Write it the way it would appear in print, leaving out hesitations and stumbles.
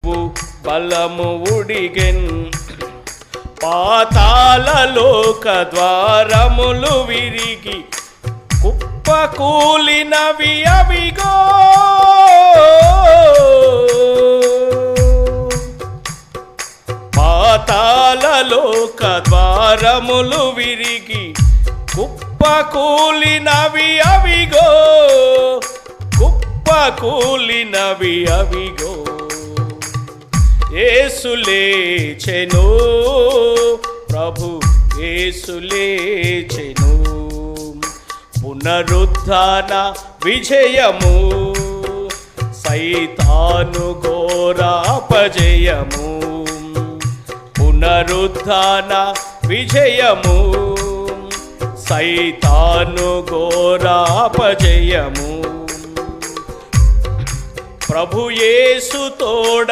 బలము ఉడిగెన్, పాతాళలోక ద్వారములు విరిగి కుప్పకూలినవి అవిగో. పాతాళలోక ద్వారములు విరిగి కుప్పకూలినవి అవిగో, కుప్పకూలినవి అవిగో. యేసు లేచెను, ప్రభు యేసు లేచెను, పునరుత్థాన విజయము, సైతాను ఘోర అపజయము. పునరుత్థాన విజయము, సైతాను ఘోర అపజయము. ప్రభు యేసు తోడ